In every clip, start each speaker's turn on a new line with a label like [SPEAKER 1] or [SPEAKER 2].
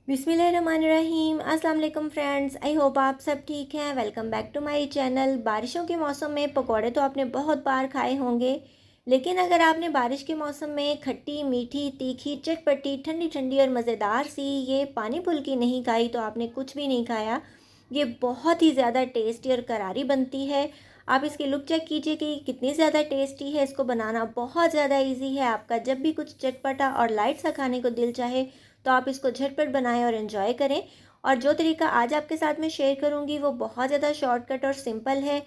[SPEAKER 1] बिस्मिल्लाहिर्रहमानिर्रहीम। अस्सलाम वालेकुम फ्रेंड्स, आई होप आप सब ठीक हैं। Welcome back to my channel. बारिशों के मौसम में पकौड़े तो आपने बहुत बार खाए होंगे, लेकिन अगर आपने बारिश के मौसम में खट्टी मीठी तीखी चटपटी ठंडी ठंडी और मज़ेदार सी ये पानी फुल्की नहीं खाई तो आपने कुछ भी नहीं खाया। ये बहुत ही ज़्यादा टेस्टी और करारी बनती है। आप इसकी लुक चेक कीजिए कि कितनी ज़्यादा टेस्टी है। इसको बनाना बहुत ज़्यादा ईजी है। आपका जब भी कुछ चटपटा और लाइट सा खाने को दिल चाहे तो आप इसको झटपट बनाएं और एंजॉय करें। और जो तरीका आज आपके साथ में शेयर करूंगी वो बहुत ज़्यादा शॉर्टकट और सिंपल है।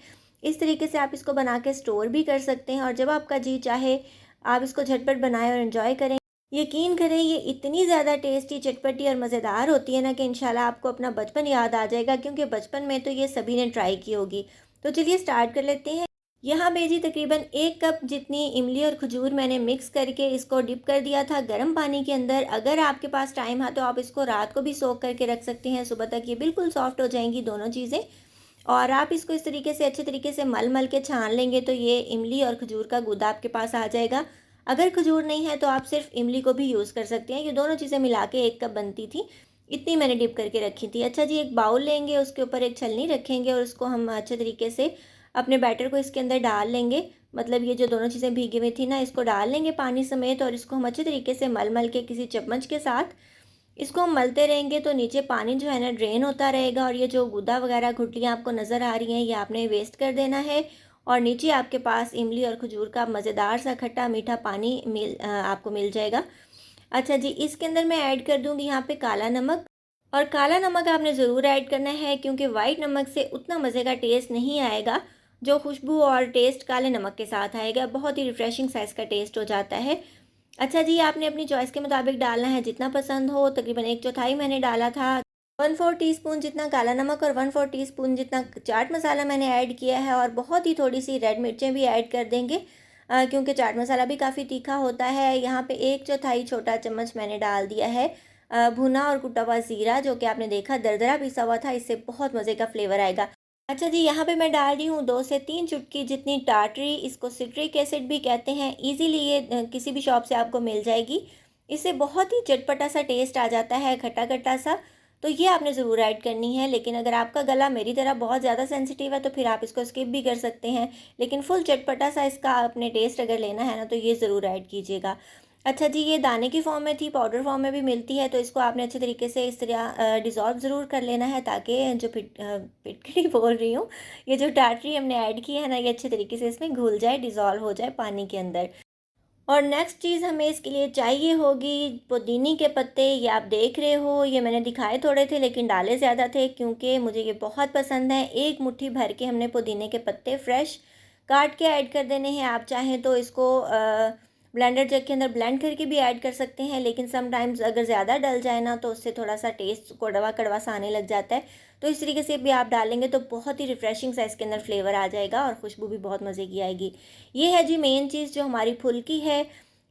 [SPEAKER 1] इस तरीके से आप इसको बना के स्टोर भी कर सकते हैं और जब आपका जी चाहे आप इसको झटपट बनाएं और एंजॉय करें। यकीन करें ये इतनी ज़्यादा टेस्टी चटपटी और मज़ेदार होती है ना कि इंशाल्लाह आपको अपना बचपन याद आ जाएगा, क्योंकि बचपन में तो ये सभी ने ट्राई की होगी। तो चलिए स्टार्ट कर लेते हैं। यहाँ पे जी तकरीबन 1 कप जितनी इमली और खजूर मैंने मिक्स करके इसको डिप कर दिया था गर्म पानी के अंदर। अगर आपके पास टाइम है तो आप इसको रात को भी सोक करके रख सकते हैं, सुबह तक ये बिल्कुल सॉफ्ट हो जाएंगी दोनों चीज़ें। और आप इसको इस तरीके से अच्छे तरीके से मल मल के छान लेंगे तो ये इमली और खजूर का गूदा आपके पास आ जाएगा। अगर खजूर नहीं है तो आप सिर्फ इमली को भी यूज़ कर सकते हैं। ये दोनों चीज़ें मिला के 1 कप बनती थी, इतनी मैंने डिप करके रखी थी। अच्छा जी, एक बाउल लेंगे, उसके ऊपर एक छलनी रखेंगे और उसको हम अच्छे तरीके से अपने बैटर को इसके अंदर डाल लेंगे। मतलब ये जो दोनों चीज़ें भीगी हुई थी ना, इसको डाल लेंगे पानी समेत और इसको हम अच्छे तरीके से मल मल के किसी चम्मच के साथ इसको हम मलते रहेंगे तो नीचे पानी जो है ना ड्रेन होता रहेगा। और ये जो गूदा वगैरह गुठलियाँ आपको नज़र आ रही हैं ये आपने वेस्ट कर देना है। और नीचे आपके पास इमली और खजूर का मज़ेदार सा खट्टा मीठा पानी आपको मिल जाएगा। अच्छा जी, इसके अंदर मैं ऐड कर दूँगी यहाँ पे काला नमक। और काला नमक आपने ज़रूर ऐड करना है, क्योंकि वाइट नमक से उतना मज़े का टेस्ट नहीं आएगा जो खुशबू और टेस्ट काले नमक के साथ आएगा। बहुत ही रिफ़्रेशिंग साइज़ का टेस्ट हो जाता है। अच्छा जी, आपने अपनी चॉइस के मुताबिक डालना है जितना पसंद हो। तकरीबन 1/4 मैंने डाला था। 1/4 टीस्पून जितना काला नमक और 1/4 टीस्पून जितना चाट मसाला मैंने ऐड किया है। और बहुत ही थोड़ी सी रेड मिर्चें भी ऐड कर देंगे, क्योंकि चाट मसाला भी काफ़ी तीखा होता है। यहाँ पे 1/4 छोटा चम्मच मैंने डाल दिया है भुना और कुटा हुआ ज़ीरा, जो कि आपने देखा दरदरा पिसा हुआ था। इससे बहुत मज़े का फ्लेवर आएगा। अच्छा जी, यहाँ पे मैं डाल रही हूँ 2 से 3 चुटकी जितनी टाटरी। इसको सिट्रिक एसिड भी कहते हैं। इजीली ये किसी भी शॉप से आपको मिल जाएगी। इससे बहुत ही चटपटा सा टेस्ट आ जाता है, खट्टा खट्टा सा। तो ये आपने ज़रूर ऐड करनी है। लेकिन अगर आपका गला मेरी तरह बहुत ज़्यादा सेंसिटिव है तो फिर आप इसको स्किप भी कर सकते हैं। लेकिन फुल चटपटा सा इसका आपने टेस्ट अगर लेना है ना तो ये ज़रूर ऐड कीजिएगा। अच्छा जी, ये दाने की फॉर्म में थी, पाउडर फॉर्म में भी मिलती है, तो इसको आपने अच्छे तरीके से इस तरह डिज़ोल्व ज़रूर कर लेना है, ताकि जो फिटकरी बोल रही हूँ, ये जो टाटरी हमने ऐड की है ना ये अच्छे तरीके से इसमें घुल जाए, डिज़ोल्व हो जाए पानी के अंदर। और नेक्स्ट चीज़ हमें इसके लिए चाहिए होगी पुदीने के पत्ते। ये आप देख रहे हो, ये मैंने दिखाए थोड़े थे लेकिन डाले ज़्यादा थे, क्योंकि मुझे ये बहुत पसंद है। एक मुट्ठी भर के हमने पुदीने के पत्ते फ्रेश काट के ऐड कर देने हैं। आप चाहें तो इसको ब्लेंडर जग के अंदर ब्लेंड करके भी ऐड कर सकते हैं, लेकिन समटाइम्स अगर ज़्यादा डल जाए ना तो उससे थोड़ा सा टेस्ट कड़वा कड़वा सा आने लग जाता है। तो इस तरीके से भी आप डालेंगे तो बहुत ही रिफ़्रेशिंग सा इसके अंदर फ्लेवर आ जाएगा और खुशबू भी बहुत मज़े की आएगी। ये है जी मेन चीज़ जो हमारी फुल्की है।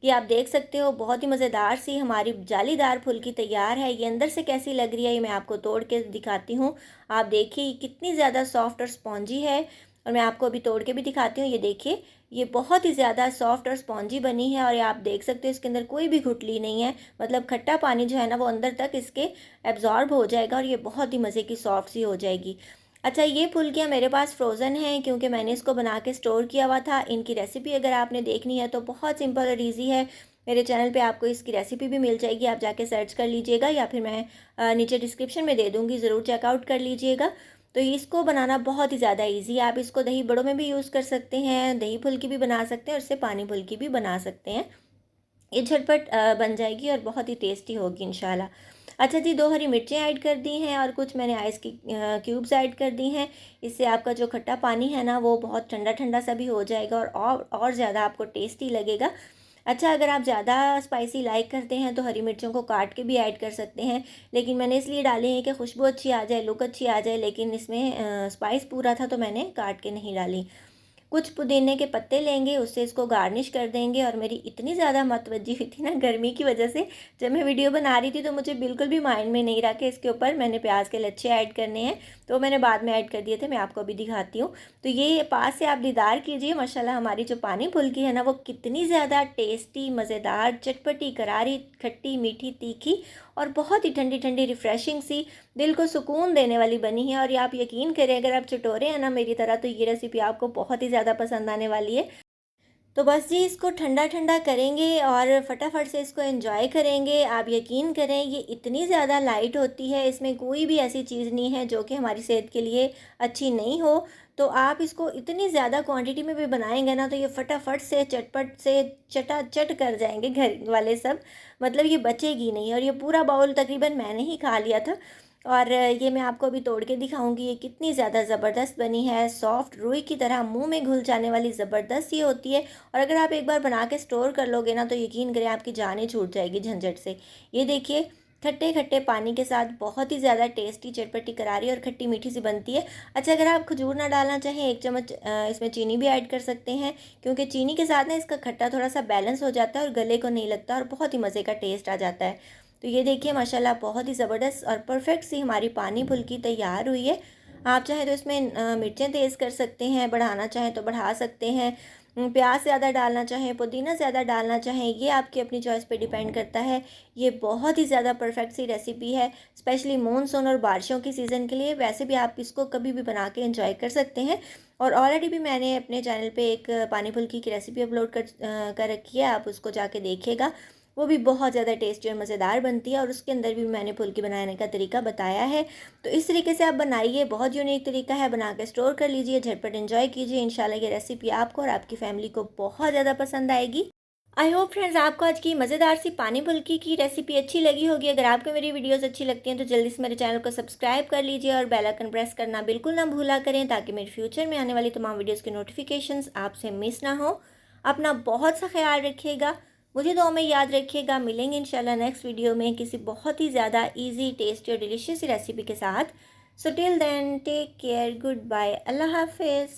[SPEAKER 1] ये आप देख सकते हो बहुत ही मज़ेदार सी हमारी जालीदार फुल्की तैयार है। ये अंदर से कैसी लग रही है ये मैं आपको तोड़ के दिखाती हूँ। आप देखिए कितनी ज़्यादा सॉफ्ट और स्पॉन्जी है। और मैं आपको अभी तोड़ के भी दिखाती हूँ। ये देखिए, ये बहुत ही ज़्यादा सॉफ्ट और स्पॉन्जी बनी है। और ये आप देख सकते हो इसके अंदर कोई भी गुठली नहीं है। मतलब खट्टा पानी जो है ना वो अंदर तक इसके एब्जॉर्ब हो जाएगा और ये बहुत ही मज़े की सॉफ्ट सी हो जाएगी। अच्छा, ये फुल्कियाँ मेरे पास फ्रोज़न हैं, क्योंकि मैंने इसको बना के स्टोर किया हुआ था। इनकी रेसिपी अगर आपने देखनी है तो बहुत सिंपल और ईजी है। मेरे चैनल पे आपको इसकी रेसिपी भी मिल जाएगी, आप जाके सर्च कर लीजिएगा या फिर मैं नीचे डिस्क्रिप्शन में दे दूँगी, ज़रूर चेकआउट कर लीजिएगा। तो इसको बनाना बहुत ही ज़्यादा ईजी है। आप इसको दही बड़ों में भी यूज़ कर सकते हैं, दही फुल्की भी बना सकते हैं और इससे पानी फुल्की भी बना सकते हैं। ये झटपट बन जाएगी और बहुत ही टेस्टी होगी इंशाल्लाह। अच्छा जी, 2 हरी मिर्चें ऐड कर दी हैं और कुछ मैंने आइस की क्यूब्स ऐड कर दी हैं। इससे आपका जो खट्टा पानी है ना वो बहुत ठंडा ठंडा सा भी हो जाएगा और ज़्यादा आपको टेस्टी लगेगा। अच्छा, अगर आप ज़्यादा स्पाइसी लाइक करते हैं तो हरी मिर्चों को काट के भी ऐड कर सकते हैं, लेकिन मैंने इसलिए डाले हैं कि खुशबू अच्छी आ जाए, लुक अच्छी आ जाए। लेकिन इसमें स्पाइस पूरा था तो मैंने काट के नहीं डाली। कुछ पुदीने के पत्ते लेंगे, उससे इसको गार्निश कर देंगे। और मेरी इतनी ज़्यादा मतवज्जी हुई थी ना गर्मी की वजह से, जब मैं वीडियो बना रही थी तो मुझे बिल्कुल भी माइंड में नहीं रहा कि इसके ऊपर मैंने प्याज के लच्छे ऐड करने हैं, तो मैंने बाद में ऐड कर दिए थे। मैं आपको अभी दिखाती हूँ। तो ये पास से आप दीदार कीजिए माशाल्लाह, हमारी जो पानी फुल्की है ना वो कितनी ज़्यादा टेस्टी, मज़ेदार, चटपटी, करारी, खट्टी, मीठी, तीखी और बहुत ही ठंडी ठंडी रिफ़्रेशिंग सी, दिल को सुकून देने वाली बनी है। और ये आप यकीन करें, अगर आप चटोरे हैं ना मेरी तरह, तो ये रेसिपी आपको बहुत ही ज़्यादा पसंद आने वाली है। तो बस जी इसको ठंडा ठंडा करेंगे और फटाफट से इसको एंजॉय करेंगे। आप यकीन करें, ये इतनी ज़्यादा लाइट होती है, इसमें कोई भी ऐसी चीज़ नहीं है जो कि हमारी सेहत के लिए अच्छी नहीं हो। तो आप इसको इतनी ज़्यादा क्वांटिटी में भी बनाएंगे ना, तो ये फटाफट से चटपट से चटाचट कर जाएंगे घर वाले सब। मतलब ये बचेगी नहीं। और ये पूरा बाउल तकरीबन मैंने ही खा लिया था। और ये मैं आपको अभी तोड़ के दिखाऊंगी ये कितनी ज़्यादा ज़बरदस्त बनी है। सॉफ्ट रुई की तरह मुंह में घुल जाने वाली ज़बरदस्त ये होती है। और अगर आप एक बार बना के स्टोर कर लोगे ना, तो यकीन करें आपकी जान ही छूट जाएगी झंझट से। ये देखिए, खट्टे खट्टे पानी के साथ बहुत ही ज़्यादा टेस्टी, चटपटी, करारी और खट्टी मीठी सी बनती है। अच्छा, अगर आप खजूर ना डालना चाहें, 1 चम्मच इसमें चीनी भी ऐड कर सकते हैं, क्योंकि चीनी के साथ ना इसका खट्टा थोड़ा सा बैलेंस हो जाता है और गले को नहीं लगता और बहुत ही मज़े का टेस्ट आ जाता है। तो ये देखिए माशाल्लाह बहुत ही ज़बरदस्त और परफेक्ट सी हमारी पानी फुल्की तैयार हुई है। आप चाहें तो इसमें मिर्चें तेज़ कर सकते हैं, बढ़ाना चाहें तो बढ़ा सकते हैं। प्याज ज़्यादा डालना चाहें, पुदीना ज़्यादा डालना चाहें, ये आपकी अपनी चॉइस पे डिपेंड करता है। ये बहुत ही ज़्यादा परफेक्ट सी रेसिपी है, स्पेशली मानसून और बारिशों की सीज़न के लिए। वैसे भी आप इसको कभी भी बना के एंजॉय कर सकते हैं। और ऑलरेडी भी मैंने अपने चैनल पे एक पानी फुल्की की रेसिपी अपलोड कर रखी है, आप उसको जाके देखिएगा। वो भी बहुत ज़्यादा टेस्टी और मज़ेदार बनती है और उसके अंदर भी मैंने फुल्की बनाने का तरीका बताया है। तो इस तरीके से आप बनाइए, बहुत यूनिक तरीका है, बना के स्टोर कर लीजिए, झटपट एंजॉय कीजिए। इंशाल्लाह ये रेसिपी आपको और आपकी फैमिली को बहुत ज़्यादा पसंद आएगी। आई होप फ्रेंड्स आपको आज की मज़ेदार सी पानी फुल्की की रेसिपी अच्छी लगी होगी। अगर आपको मेरी वीडियोस अच्छी लगती हैं तो जल्दी से मेरे चैनल को सब्सक्राइब कर लीजिए और बेल आइकन प्रेस करना बिल्कुल ना भूला करें, ताकि मेरे फ्यूचर में आने वाली तमाम वीडियोस की नोटिफिकेशंस आपसे मिस ना हो। अपना बहुत सा ख्याल रखिएगा, मुझे दुआ में याद रखिएगा। मिलेंगे इंशाल्लाह नेक्स्ट वीडियो में किसी बहुत ही ज़्यादा ईजी, टेस्टी और डिलीशियस रेसिपी के साथ। So till then take care, good bye, अल्लाह हाफिज़।